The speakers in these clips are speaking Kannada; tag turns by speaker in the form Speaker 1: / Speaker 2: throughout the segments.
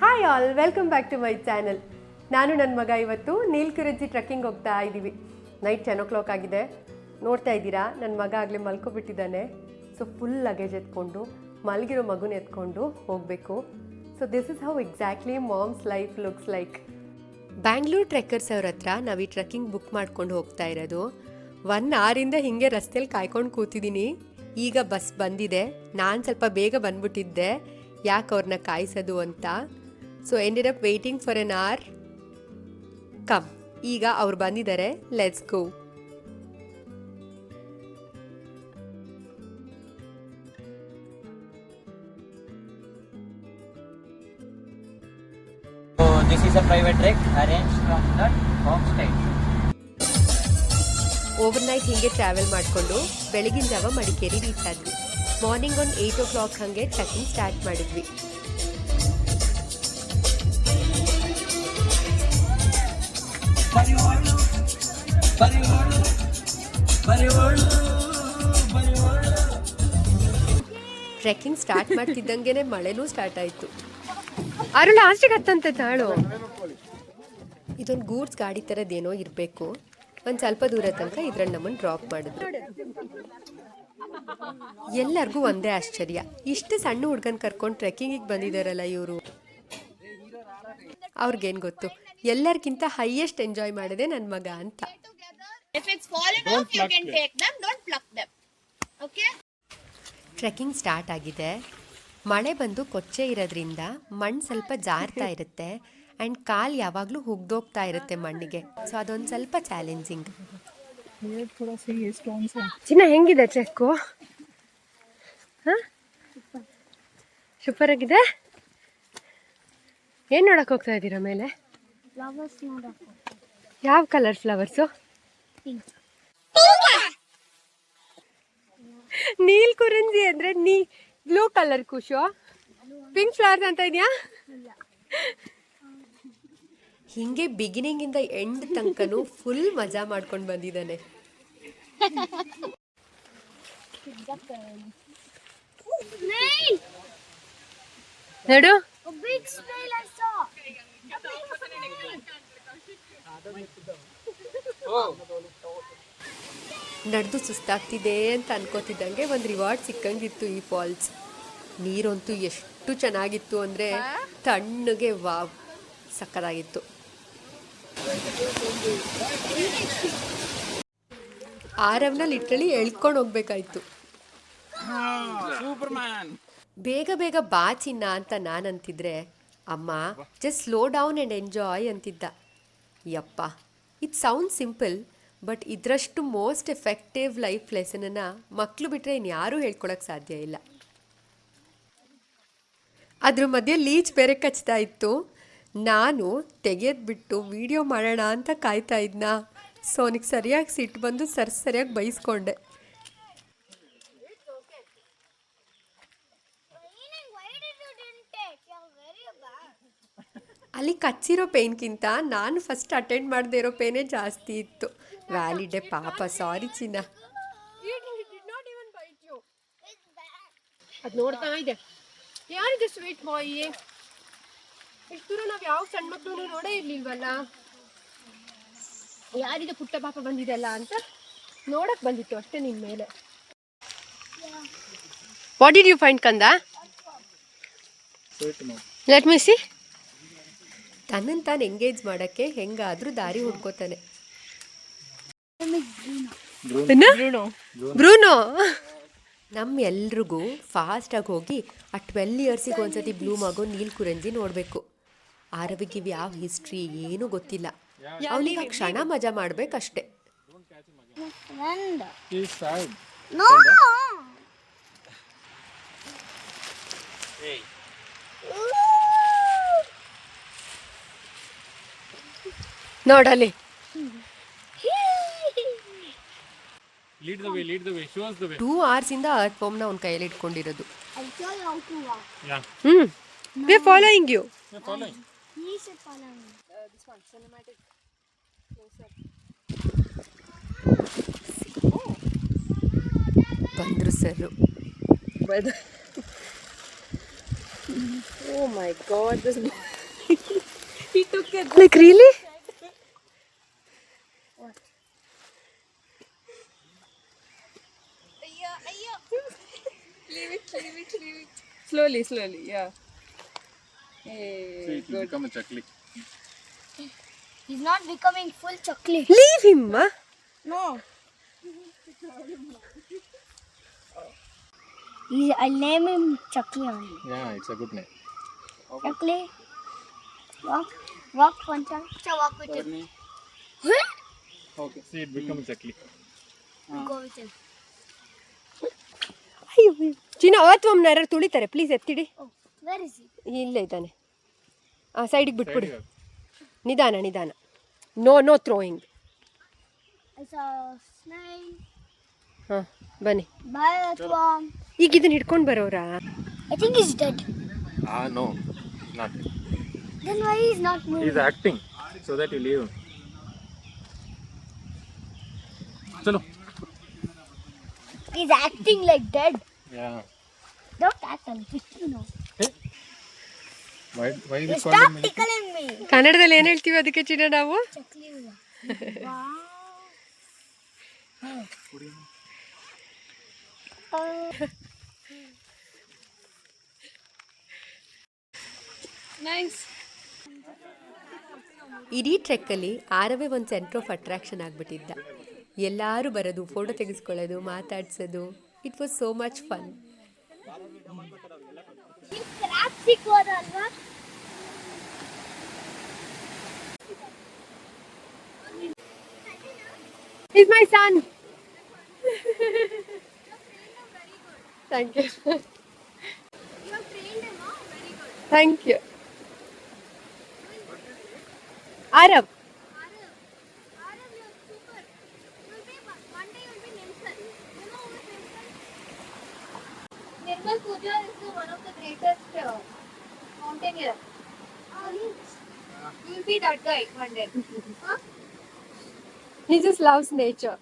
Speaker 1: Hi all, welcome back to my channel. ನಾನು ನನ್ನ ಮಗ ಇವತ್ತು ನೀಲ್ಕುರಿಜಿ ಟ್ರೆಕ್ಕಿಂಗ್ ಹೋಗ್ತಾ ಇದ್ದೀವಿ. ನೈಟ್ 10 o'clock ಆಗಿದೆ. ನೋಡ್ತಾ ಇದ್ದೀರಾ, ನನ್ನ ಮಗ ಆಗಲೇ ಮಲ್ಕೊಬಿಟ್ಟಿದ್ದಾನೆ. ಸೊ ಫುಲ್ ಲಗೇಜ್ ಎತ್ಕೊಂಡು ಮಲಗಿರೋ ಮಗುನ ಎತ್ಕೊಂಡು ಹೋಗಬೇಕು. So this is how exactly mom's life looks like. Bangalore trekkers ಅವ್ರ ಹತ್ರ ನಾವು ಈ ಟ್ರೆಕ್ಕಿಂಗ್ ಬುಕ್ ಮಾಡ್ಕೊಂಡು ಹೋಗ್ತಾ ಇರೋದು. 1 hour ಹಿಂಗೆ ರಸ್ತೆಯಲ್ಲಿ ಕಾಯ್ಕೊಂಡು ಕೂತಿದ್ದೀನಿ. ಈಗ ಬಸ್ ಬಂದಿದೆ. ನಾನು ಸ್ವಲ್ಪ ಬೇಗ ಬಂದ್ಬಿಟ್ಟಿದ್ದೆ, ಯಾಕೆ ಅವ್ರನ್ನ ಕಾಯಿಸೋದು ಅಂತ. So ended up waiting for N hour. Come, ಈಗ ಅವ್ರು ಬಂದಿದ್ದಾರೆ, let's go.
Speaker 2: This is a private trek arranged from the homestay.
Speaker 1: Overnight ಹಿಂಗೆ ಟ್ರಾವೆಲ್ ಮಾಡಿಕೊಂಡು ಬೆಳಗಿನ ಜಾವ ಮಡಿಕೇರಿ ರೀಚ್ ಆದ್ವಿ. ಮಾರ್ನಿಂಗ್ ಒಂದು 8 o'clock ಹಾಗೆ ಟ್ರೆಕ್ಕಿಂಗ್ ಸ್ಟಾರ್ಟ್ ಮಾಡಿದ್ವಿ. ಟ್ರೆಕ್ಕಿಂಗ್ ಸ್ಟಾರ್ಟ್ ಮಾಡ್ತಿದ್ದಂಗೆನೆ ಮಳೆನೂ ಸ್ಟಾರ್ಟ್ ಆಯಿತು. ಅರು ಲಾಸ್ಟಿಗೆ ಹತ್ತಂತೆ ತಾಳು. ಇದೊಂದು ಗೂಡ್ಸ್ ಗಾಡಿ ಥರದ್ದೇನೋ ಇರಬೇಕು. ಒಂದು ಸ್ವಲ್ಪ ದೂರ ತನಕ ಇದ್ರಲ್ಲಿ ನಮ್ಮನ್ನು ಡ್ರಾಪ್ ಮಾಡಿದ್ರು. ಎಲ್ಲರಿಗೂ ಒಂದೇ ಆಶ್ಚರ್ಯ, ಇಷ್ಟು ಸಣ್ಣ ಹುಡ್ಗನ್ ಕರ್ಕೊಂಡು ಟ್ರೆಕ್ಕಿಂಗಿಗೆ ಬಂದಿದ್ದಾರಲ್ಲ ಇವರು. ಅವ್ರಿಗೇನು ಗೊತ್ತು, ಎಲ್ಲರಿಗಿಂತ ಹೈಯೆಸ್ಟ್ ಎಂಜಾಯ್ ಮಾಡಿದೆ ನನ್ನ ಮಗ ಅಂತ. ಟ್ರೆಕ್ಕಿಂಗ್ ಸ್ಟಾರ್ಟ್ ಆಗಿದೆ. ಮಳೆ ಬಂದು ಕೊಚ್ಚೆ ಇರೋದ್ರಿಂದ ಮಣ್ಣು ಸ್ವಲ್ಪ ಜಾರ್ತಾ ಇರುತ್ತೆ ಆ್ಯಂಡ್ ಕಾಲು ಯಾವಾಗಲೂ ಹುಗ್ದೋಗ್ತಾ ಇರುತ್ತೆ ಮಣ್ಣಿಗೆ. ಸೊ ಅದೊಂದು ಸ್ವಲ್ಪ ಚಾಲೆಂಜಿಂಗ್. ಚಿನ್ನ ಹೆಂಗಿದೆ ಟ್ರೆಕ್ಕು? ಸೂಪರ್ ಆಗಿದೆ. ಏನು ನೋಡಕ್ಕೆ ಹೋಗ್ತಾ ಇದ್ದೀರಾ ಮೇಲೆ? ಯಾವ ಕಲರ್ ಫ್ಲವರ್ಸು? ನೀಲ್ಕುರಂಜಿ ಅಂದರೆ ಬ್ಲೂ ಕಲರ್ ಖುಷು. ಪಿಂಕ್ ಫ್ಲವರ್ಸ್ ಅಂತ ಇದೆಯಾ? ಹಿಂಗೆ ಬಿಗಿನಿಂಗಿಂದ ಎಂಡ್ ತನಕನೂ ಫುಲ್ ಮಜಾ ಮಾಡ್ಕೊಂಡು ಬಂದಿದ್ದಾನೆ. ನೋಡು, ನಡೆದು ಸುಸ್ತಾಗ್ತಿದೆ ಅಂತ ಅನ್ಕೋತಿದ್ದಂಗೆ ಒಂದು ರಿವಾರ್ಡ್ ಸಿಕ್ಕಂಗಿತ್ತು ಈ ಫಾಲ್ಸ್. ನೀರಂತೂ ಎಷ್ಟು ಚೆನ್ನಾಗಿತ್ತು ಅಂದರೆ ತಣ್ಣಗೆ, ವಾವ್, ಸಕ್ಕತ್ತಾಗಿತ್ತು. ಆರವ್ನ ಲಿಟ್ರಲಿ ಎಳ್ಕೊಂಡು ಹೋಗ್ಬೇಕಾಯ್ತು. ಬೇಗ ಬೇಗ ಬಾ ಚಿನ್ನ ಅಂತ ನಾನು ಅಂತಿದ್ರೆ ಅಮ್ಮ just slow down and enjoy ಅಂತಿದ್ದ. ಯಪ್ಪ, ಇಟ್ ಸೌಂಡ್ ಸಿಂಪಲ್, ಬಟ್ ಇದರಷ್ಟು ಮೋಸ್ಟ್ ಎಫೆಕ್ಟಿವ್ ಲೈಫ್ ಲೆಸನನ್ನು ಮಕ್ಕಳು ಬಿಟ್ಟರೆ ಇನ್ಯಾರೂ ಹೇಳ್ಕೊಳಕ್ಕೆ ಸಾಧ್ಯ ಇಲ್ಲ. ಅದ್ರ ಮಧ್ಯೆ ಲೀಚ್ ಬೇರೆ ಕಚ್ತಾ ಇತ್ತು. ನಾನು ತೆಗೆದ್ಬಿಟ್ಟು ವಿಡಿಯೋ ಮಾಡೋಣ ಅಂತ ಕಾಯ್ತಾ ಇದ್ನ. ಸೊ ಅವನಿಗೆ ಸರಿಯಾಗಿ ಸಿಟ್ಟು ಬಂದು ಸರಿಯಾಗಿ ಬೈಸ್ಕೊಂಡೆ. ಅಲ್ಲಿ ಕಚ್ಚಿರೋ ಪೇನ್ಗಿಂತ ನಾನು ಫಸ್ಟ್ ಅಟೆಂಡ್ ಮಾಡದೇ ಇರೋ ಪೇನೇ ಜಾಸ್ತಿ ಇತ್ತು. ವ್ಯಾಲಿಡೆ ಪಾಪ, ಸಾರಿ ಚಿನ್ನ. ಅದು ನೋಡ್ತಾ ಇದೆ, ಯಾರಿದೆ ಸ್ವೀಟ್ ಬಾಯ್? ಇಷ್ಟು ದೂರ ನಾವು ಯಾವ ಸಣ್ಣ ಮಕ್ಕಳು ನೋಡೇ ಇರ್ಲಿಲ್ವಲ್ಲ, ಯಾರಿದೆ ಪುಟ್ಟ ಪಾಪ ಬಂದಿದೆಲ್ಲ ಅಂತ ನೋಡಕ್ ಬಂದಿತ್ತು ಅಷ್ಟೇ ನಿನ್ ಮೇಲೆ. ವಾಟ್ ಡಿಡ್ ಯು ಫೈಂಡ್ ಕಂದ? Let me see. ತನ್ನನ್ನು ತಾನು ಎಂಗೇಜ್ ಮಾಡೋಕ್ಕೆ ಹೆಂಗಾದ್ರೂ ದಾರಿ ಹುಡ್ಕೋತಾನೆ. ಬ್ರೂನೋ ನಮ್ಮೆಲ್ರಿಗೂ ಫಾಸ್ಟಾಗಿ ಹೋಗಿ ಆ 12 years ಒಂದ್ಸತಿ ಬ್ಲೂಮ್ ಆಗೋ ನೀಲ್ಕುರಂಜಿ ನೋಡಬೇಕು. ಆರವಿಗೆ ಯಾವ ಹಿಸ್ಟ್ರಿ ಏನೂ ಗೊತ್ತಿಲ್ಲ. ಅವನಿಗೆ ಕ್ಷಣ ಮಜಾ ಮಾಡ್ಬೇಕಷ್ಟೆ. ನೋಡಲಿ,
Speaker 3: lead the way, show us the way.
Speaker 1: 2 hours ಇಂದ ಅರ್ತ್ ಫಾರ್ಮ್ನ ಅವ್ನ ಕೈಯಲ್ಲಿ ಇಟ್ಕೊಂಡಿರೋದು.
Speaker 3: Yeah.
Speaker 1: We are following you.
Speaker 3: We are following.
Speaker 4: He should follow me. This one, cinematic. Closer.
Speaker 1: ಬಂದ್ರು sir.
Speaker 4: Oh my god, this boy. He took it.
Speaker 1: Like really?
Speaker 4: Leave it. Slowly, yeah. Hey,
Speaker 3: So it will become a chakli.
Speaker 5: He's not becoming full chocolate.
Speaker 1: Leave him, ma.
Speaker 4: No.
Speaker 5: I'll name him Chucky only.
Speaker 3: Yeah, it's a good name.
Speaker 5: Chucky, walk one time. So walk with him.
Speaker 3: Okay. See, it becomes chakli.
Speaker 5: Go with him.
Speaker 1: ಅಯ್ಯೋ ಚಿನ್ನ ಅವತ್ತು ಯಾರು ತುಳಿತಾರೆ ಪ್ಲೀಸ್ ಎತ್ತಿಡಿ.
Speaker 5: Oh, where is he?
Speaker 1: ಇಲ್ಲೇ ಇದ್ದಾನೆ. ಸೈಡಿಗೆ ಬಿಟ್ಬಿಡಿ. ನಿಧಾನ. No throwing.
Speaker 5: It's a snake.
Speaker 1: ಹಾಂ ಬನ್ನಿ.
Speaker 5: Bye, Atwam.
Speaker 1: ಈಗ ಇದನ್ನ ಹಿಡ್ಕೊಂಡು ಬರೋರಾ?
Speaker 5: I think he's dead.
Speaker 3: No, not.
Speaker 5: Then why he's not moving?
Speaker 3: He's acting so that you leave. Chalo.
Speaker 5: He's acting like dead.
Speaker 3: Yeah.
Speaker 5: Don't act on it, you know.
Speaker 3: Why is
Speaker 5: You
Speaker 3: it called
Speaker 5: stop
Speaker 3: a
Speaker 5: tickling me.
Speaker 1: ಕನ್ನಡದಲ್ಲಿ ಏನು ಹೇಳ್ತೀವಿ ಅದಕ್ಕೆ ಚಿನ್ನ ನಾವು?
Speaker 5: Chucky. Wow.
Speaker 4: Nice.
Speaker 1: ಇಡೀ ಟ್ರೆಕ್ಕಲ್ಲಿ ಆರವೇ ಒಂದು ಸೆಂಟರ್ ಆಫ್ ಅಟ್ರಾಕ್ಷನ್ ಆಗಿಬಿಟ್ಟಿದ್ದ. ಎಲ್ಲರೂ ಬರೋದು, ಫೋಟೋ ತೆಗೆಸ್ಕೊಳ್ಳೋದು, ಮಾತಾಡ್ಸೋದು. It was so much fun.
Speaker 5: Crab ಸಿಕ್ಕೋದಲ್ವಾ?
Speaker 1: He's my son. Thank you. Thank you. Arab.
Speaker 5: Nirmal Pooja is one of the greatest mountaineer. You will be that guy one day. Huh?
Speaker 1: He just loves nature.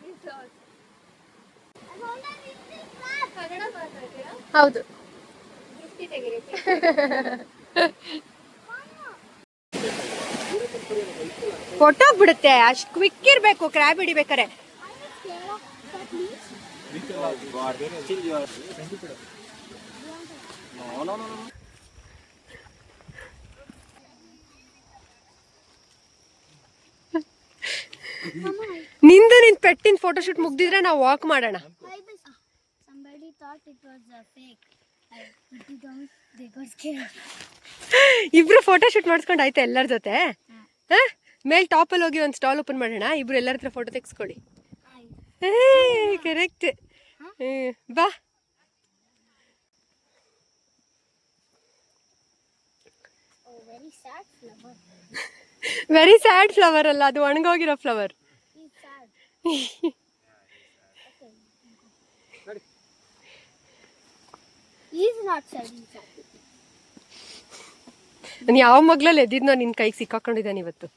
Speaker 5: Kannada ಮಾತಾಡ್ತೀರಾ?
Speaker 1: ಹೌದು.
Speaker 5: ದೃಷ್ಟಿ ತೆಗೀರಿ.
Speaker 1: ಫೋಟೋ ಬಿಡುತ್ತೆ, ಅಷ್ಟು ಕ್ವಿಕ್ ಇರಬೇಕು ಕ್ರ್ಯಾಬ್ ಹಿಡಿಬೇಕಾರೆ. ನಿಂದು ನಿನ್ ಪೆಟ್ಟಿನ ಫೋಟೋ ಶೂಟ್ ಮುಗ್ದಿದ್ರೆ ನಾವು ವಾಕ್ ಮಾಡೋಣ.
Speaker 5: Somebody thought it was a fake. I put it on. They got scared.
Speaker 1: ಇಬ್ರು ಫೋಟೋ ಶೂಟ್ ಮಾಡಿಸ್ಕೊಂಡು ಆಯ್ತಾ ಎಲ್ಲರ ಜೊತೆ? ಮೇಲ್ ಟಾಪಲ್ಲಿ ಹೋಗಿ ಒಂದು ಸ್ಟಾಲ್ ಓಪನ್ ಮಾಡೋಣ, ಇಬ್ರು ಎಲ್ಲರ ಹತ್ರ ಫೋಟೋ ತೆಗೆಸ್ಕೊಳ್ಳಿ. ಕರೆಕ್ಟ್. ಬಾ.
Speaker 5: Oh, very sad flower.
Speaker 1: Very sad flower ಅಲ್ಲ, ಅದು ಒಣಗೋಗಿರೋ flower.
Speaker 5: He's sad. He's not sad. He's sad.
Speaker 1: ನಾನು ಯಾವ ಮಗ್ಲಲ್ಲಿ ಎದ್ದಿದ್ನೋ ನಿನ್ನ ಕೈಗೆ ಸಿಕ್ಕಾಕೊಂಡಿದ್ದಾನೆ ಇವತ್ತು.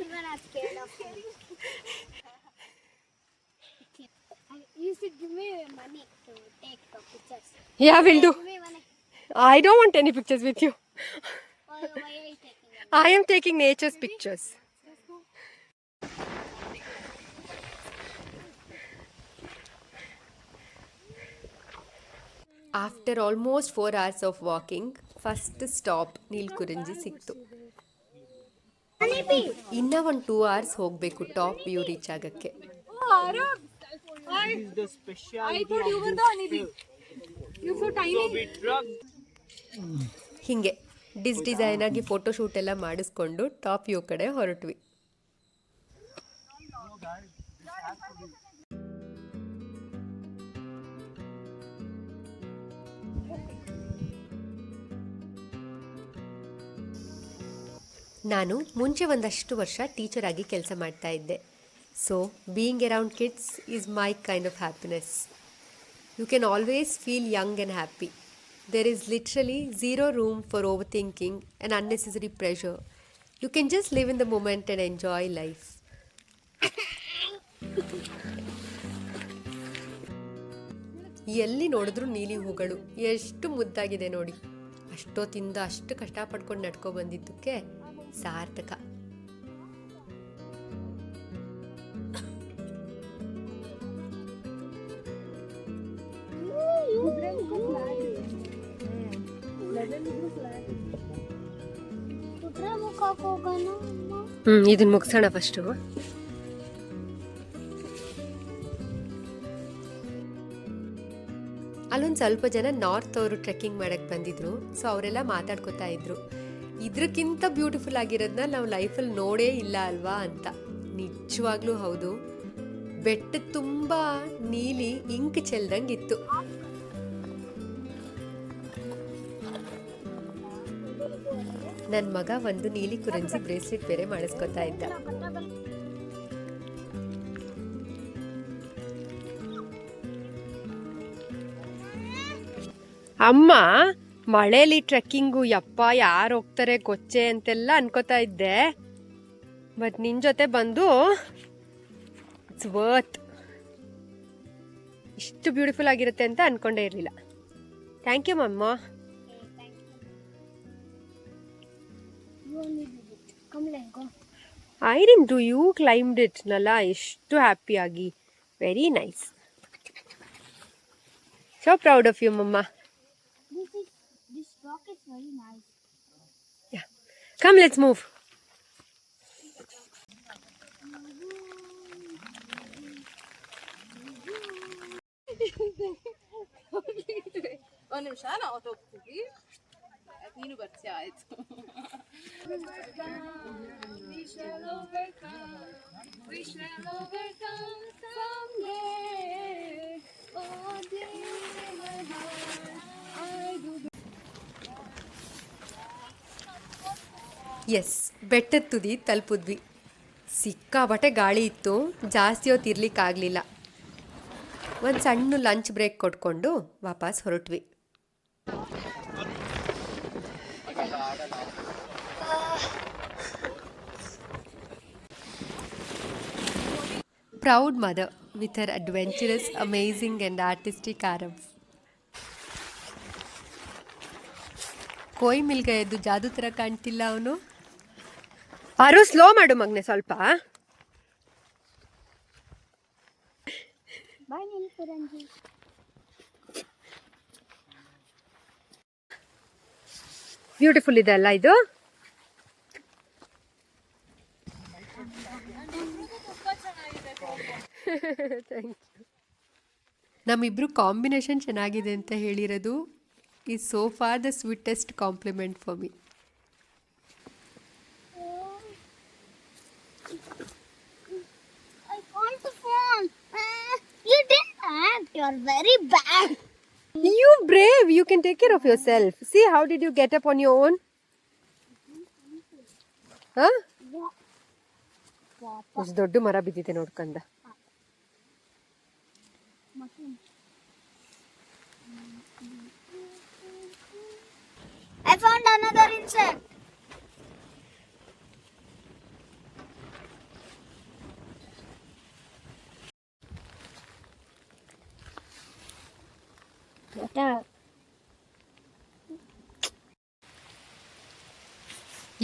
Speaker 5: Even I'm scared of him. You should give me money to take the pictures.
Speaker 1: Yeah, will do.
Speaker 5: Give me money.
Speaker 1: I don't want any pictures with you.
Speaker 5: Why are you taking them?
Speaker 1: I am taking nature's pictures. After almost 4 hours of walking, first stop ನೀಲ್ಕುರಂಜಿ ಸಿಕ್ತು. ಇನ್ನ ಒಂದು 2 hours ಹೋಗಬೇಕು ಟಾಪ್ ವ್ಯೂ ರೀಚ್ ಆಗಕ್ಕೆ. ಹಿಂಗೆ ಡಿಸೈನ್ ಆಗಿ ಫೋಟೋ ಶೂಟ್ ಎಲ್ಲ ಮಾಡಿಸ್ಕೊಂಡು ಟಾಪ್ ವ್ಯೂ ಕಡೆ ಹೊರಟ್ವಿ. ನಾನು ಮುಂಚೆ ಒಂದಷ್ಟು ವರ್ಷ ಟೀಚರ್ ಆಗಿ ಕೆಲಸ ಮಾಡ್ತಾ ಇದ್ದೆ. So being around kids is my kind of happiness. You can always feel young and happy. There is literally zero room for overthinking and unnecessary pressure. You can just live in the moment and enjoy life. ಎಲ್ಲಿ ನೋಡಿದ್ರು ನೀಲಿ ಹೂಗಳು ಎಷ್ಟು ಮುದ್ದಾಗಿದೆ ನೋಡಿ. ಅಷ್ಟೊತ್ತಿಂದ ಅಷ್ಟು ಕಷ್ಟಪಡ್ಕೊಂಡು ನಡ್ಕೊ ಬಂದಿದ್ದಕ್ಕೆ ಸಾರ್ಥಕ. ಇದನ್ನ ಮುಗಿಸೋಣ ಫಸ್ಟು. ಅಲ್ಲೊಂದು ಸ್ವಲ್ಪ ಜನ ನಾರ್ತ್ ಅವರು ಟ್ರೆಕ್ಕಿಂಗ್ ಮಾಡಕ್ಕೆ ಬಂದಿದ್ರು. ಸೊ ಅವರೆಲ್ಲ ಮಾತಾಡ್ಕೋತಾ ಇದ್ರು, ಇದ್ರಕ್ಕಿಂತ ಬ್ಯೂಟಿಫುಲ್ ಆಗಿರೋದನ್ನ ನಾವು ಲೈಫಲ್ಲಿ ನೋಡೇ ಇಲ್ಲ ಅಲ್ವಾ ಅಂತ. ನಿಜವಾಗ್ಲೂ ಹೌದು, ಬೆಟ್ಟ ತುಂಬ ನೀಲಿ ಇಂಕ್ ಚೆಲ್ದಂಗಿತ್ತು. ನನ್ನ ಮಗ ಒಂದು ನೀಲಿ ಕುರಂಜಿ ಬ್ರೇಸ್ಲೆಟ್ ಬೇರೆ ಮಾಡಿಸ್ಕೊತಾ ಇದ್ದ. ಅಮ್ಮ ಮಳೇಲಿ ಟ್ರೆಕ್ಕಿಂಗು ಯಪ್ಪ ಯಾರು ಹೋಗ್ತಾರೆ ಗೊಚ್ಚೆ ಅಂತೆಲ್ಲ ಅನ್ಕೋತಾ ಇದ್ದೆ. ಬಟ್ ನಿನ್ ಜೊತೆ ಬಂದು ಇಟ್ಸ್ ವರ್ತ್. ಇಷ್ಟು ಬ್ಯೂಟಿಫುಲ್ ಆಗಿರುತ್ತೆ ಅಂತ ಅನ್ಕೊಂಡೇ ಇರಲಿಲ್ಲ. ಥ್ಯಾಂಕ್ ಯು ಮಮ್ಮ. I didn't do, you climbed it ನಲ್ಲ. ಎಷ್ಟು ಹ್ಯಾಪಿಯಾಗಿ. Very nice. So proud of you ಮಮ್ಮ.
Speaker 5: This rock is very nice.
Speaker 1: Yeah. Come, let's move.
Speaker 4: ಒಂದು ನಿಮಿಷ ನಾವು ಹೋಗ್ತೀವಿ, ನೀನು ಬರ್ತೀಯ? ಆಯ್ತು.
Speaker 1: ಎಸ್, ಬೆಟ್ಟದ ತುದಿ ತಲುಪಿದ್ವಿ. ಸಿಕ್ಕಾಬಟ್ಟೆ ಗಾಳಿ ಇತ್ತು, ಜಾಸ್ತಿ ಹೊತ್ತು ಇರ್ಲಿಕ್ಕಾಗಲಿಲ್ಲ. ಒಂದು ಸಣ್ಣ ಲಂಚ್ ಬ್ರೇಕ್ ಕೊಟ್ಕೊಂಡು ವಾಪಸ್ ಹೊರಟ್ವಿ. Proud mother with her adventurous, amazing and artistic arms. ಕೋಯ್ ಮಿಲ್ಗಯದ್ದು ಜಾದು ಥರ ಕಾಣ್ತಿಲ್ಲ ಅವನು. ಆರು ಸ್ಲೋ ಮಾಡು ಮಗ್ನೆ ಸ್ವಲ್ಪ. ಬ್ಯೂಟಿಫುಲ್ ಇದೆ ಅಲ್ಲ ಇದು. Thank you. ನಮ್ಮಿಬ್ರು ಕಾಂಬಿನೇಷನ್ ಚೆನ್ನಾಗಿದೆ ಅಂತ ಹೇಳಿರೋದು is so far the sweetest compliment for me.
Speaker 5: I want the phone. You didn't act. You're very bad.
Speaker 1: You brave. You can take care of yourself. See, how did you get up on your own? Huh? ಎಷ್ಟು ದೊಡ್ಡ ಮರ ಬಿದ್ದಿದೆ ನೋಡ್ಕಂದ.
Speaker 5: I found another insect.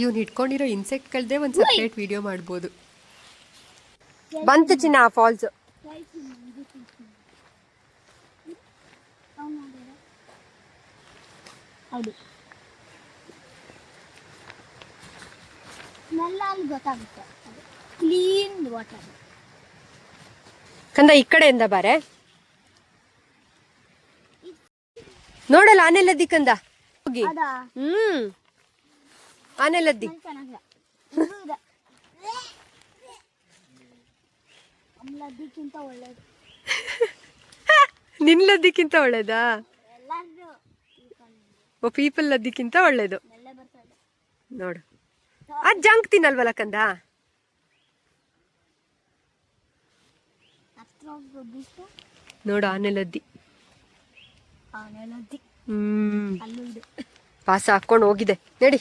Speaker 1: ಇವ್ನು ಹಿಡ್ಕೊಂಡಿರೋ ಇನ್ಸೆಕ್ಟ್ಗಳದ್ದೇ ಒಂದು ಸಪ್ರೇಟ್ ವಿಡಿಯೋ ಮಾಡ್ಬೋದು. ಬಂತು ಚಿನ್ನ ಫಾಲ್ಸ್.
Speaker 5: ಹೌದು, ಸ್ಮೆಲ್ ಅಲ್ಲಿ ಗೊತ್ತಾಗುತ್ತೆ. Clean water.
Speaker 1: ಕಂದ ಈ ಕಡೆಯಿಂದ ಬಾರೆ. ನೋಡಲ್ಲ ಆನೆಲದ್ದಿ ಕಂದ ಹೋಗಿ. ಆನೆಲದ್ದಿ
Speaker 5: ಲದ್ದಿಕ್ಕಿಂತ ಒಳ್ಳೇದು.
Speaker 1: ನಿನ್ ಲದ್ದಿಕ್ಕಿಂತ ಒಳ್ಳೇದಾ? ಓ, ಪೀಪಲ್ ಲದ್ದಿಕ್ಕಿಂತ ಒಳ್ಳೇದು ನೋಡು. ಅದ್ ಜಂಕ್ ತಿನ್ನಲ್ವಲ್ಲ ಕಂದ. ನೋಡು ಆನೆಲದ್ದಿ.
Speaker 5: ಅಲ್ಲೂ ಇದೆ.
Speaker 1: ಪಾಸ ಹಾಕೊಂಡು ಹೋಗಿದೆ ನಡಿ.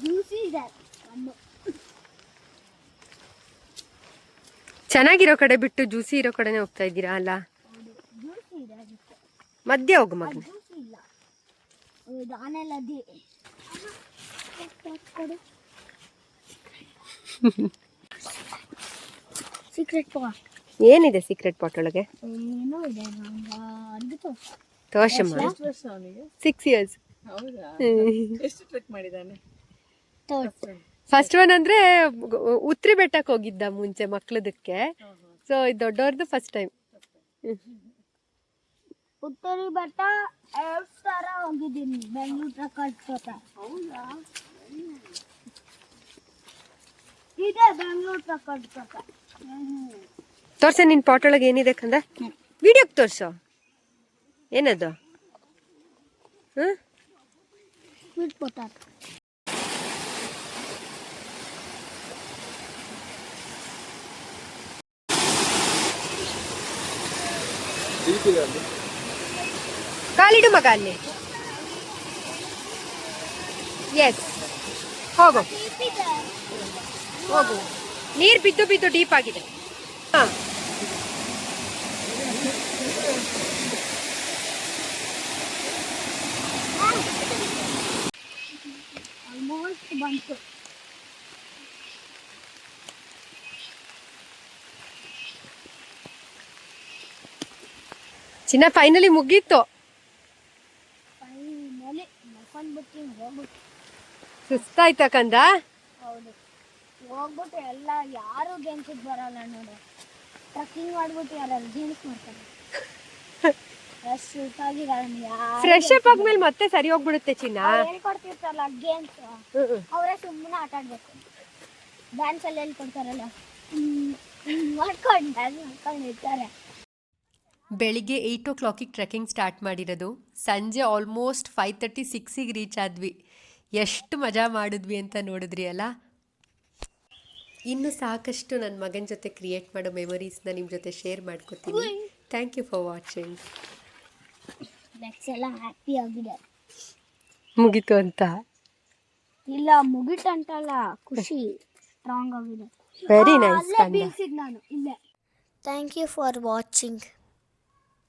Speaker 5: ಜ್ಯೂಸಿ ಇದೆ ಹಣ್ಣು.
Speaker 1: ಚೆನ್ನಾಗಿರೋ ಕಡೆ ಬಿಟ್ಟು ಜ್ಯೂಸಿ ಇರೋ ಕಡೆನೇ ಹೋಗ್ತಾ ಇದ್ದೀರಾ ಅಲ್ಲ?
Speaker 5: ಜ್ಯೂಸಿ ಇದೆ ಅದಕ್ಕೆ.
Speaker 1: ಮಧ್ಯೆ ಹೋಗು ಮಗನ.
Speaker 5: ಜ್ಯೂಸಿ ಇಲ್ಲ. ಹೌದು ಆನೆಲ್ಲ ಅದೇ. ಸೀಕ್ರೆಟ್ ಪಾಟ್
Speaker 1: ಏನಿದೆ ಸೀಕ್ರೆಟ್ ಪಾಟ್ ಒಳಗೆ?
Speaker 5: ಏನೋ ಇದೆ ಅದು
Speaker 1: ತೋರ್ಸಮ್ಮ. 6 years. ಫಸ್ಟ್ ಒನ್ ಅಂದ್ರೆ ಉತ್ರಿ ಬೆಟ್ಟಕ್ಕೆ ಹೋಗಿದ್ದ ಮುಂಚೆ ಮಕ್ಳದಕ್ಕೆ. ಸೊ ಇದು ದೊಡ್ಡವ್ರದ್ದು ಫಸ್ಟ್ ಟೈಮ್.
Speaker 5: ಉತ್ತರಿ ಬೆಟ್ಟ 2 ಸಲ ಹೋಗಿದ್ದೀನಿ ಬೆಂಗಳೂರು ಪ್ರಕಲ್ಪಕ್ಕೆ. ಇದೆ ಬೆಂಗಳೂರು ಪ್ರಕಲ್ಪಕ್ಕೆ.
Speaker 1: ತೋರ್ಸ ನಿನ್ ಪಾಟ್ ಒಳಗೆ ಏನಿದೆ ಕಂದ? ವಿಡಿಯೋಗೆ ತೋರ್ಸೋ. ಏನದು?
Speaker 5: Sweet potato.
Speaker 1: ಕಾಲಿಡು ಮಗ ಅಲ್ಲಿ. ಎಸ್ ಹೋಗು ಹೋಗು. ನೀರು ಬಿದ್ದು ಬಿದ್ದು ಡೀಪ್ ಆಗಿದೆ. ಹಾ
Speaker 5: ಆಲ್ಮೋಸ್ಟ್ ಬಂತು.
Speaker 1: ಚಿನ್ನ ಫೈನಲಿ ಮುಗೀತು.
Speaker 5: ಫೈನಲಿ ಮಲ್ಕೊಂಡ್ಬಿಟ್ಟು ಹೋಗ್ಬಿಟ್ಟು.
Speaker 1: ಸುಸ್ತಾಯ್ತಾ ಕಂದ?
Speaker 5: ಹೌದು ಹೋಗ್ಬಿಟ್ಟು ಎಲ್ಲ ಯಾರು ಗೇಮ್ಸಿಗೆ ಬರಲ್ಲ ನೋಡು. ಟ್ರಕ್ಕಿಂಗ್ ಮಾಡ್ಬಿಟ್ಟು ಯಾರು ಗೇಮ್ಸ್ ಮಾಡ್ತಾರೆ.
Speaker 1: ಫ್ರೆಶ್ ಅಪ್ ಆದ್ಮೇಲೆ ಮತ್ತೆ ಸರಿ ಹೋಗ್ಬಿಡುತ್ತೆ ಚಿನ್ನ.
Speaker 5: ಹೇಳ್ಕೊಡ್ತಿರ್ತಾರಲ್ಲ ಗೇಮ್ಸ್ ಅವರೇ ಸುಮ್ಮನೆ ಆಟ ಆಡ್ಬೇಕು. ಡ್ಯಾನ್ಸ್ ಅಲ್ಲಿ ಹೇಳ್ಕೊಡ್ತಾರಲ್ಲ ಮಾಡ್ಕೊಂಡು ಡ್ಯಾನ್ಸ್ ಮಾಡ್ಕೊಂಡು ಇರ್ತಾರೆ.
Speaker 1: ಬೆಳಿಗ್ಗೆ 8 o'clock ಟ್ರೆಕ್ಕಿಂಗ್ ಸ್ಟಾರ್ಟ್ ಮಾಡಿರೋದು. ಸಂಜೆ ಆಲ್ಮೋಸ್ಟ್ 5:36 ರೀಚ್ ಆದ್ವಿ. ಎಷ್ಟು ಮಜಾ ಮಾಡಿದ್ವಿ ಅಂತ ನೋಡಿದ್ರಿ ಅಲ್ಲ. ಇನ್ನು ಸಾಕಷ್ಟು ನನ್ನ ಮಗನ ಜೊತೆ ಕ್ರಿಯೇಟ್ ಮಾಡೋ ಮೆಮೊರೀಸ್ನ ನಿಮ್ಮ ಜೊತೆ ಶೇರ್ ಮಾಡ್ಕೋತೀನಿ. Thank you for watching.
Speaker 5: Next ಎಲ್ಲ ಹ್ಯಾಪಿ ಆಗಿದೆ.
Speaker 1: ಮುಗೀತು ಅಂತ
Speaker 5: ಇಲ್ಲ ಮುಗಿತಂತಲ್ಲ ಖುಷಿ ಸ್ಟ್ರಾಂಗ್ ಆಗಿದೆ.
Speaker 1: Very nice.
Speaker 5: ನಾನು ಇಲ್ಲೇ. Thank you for watching.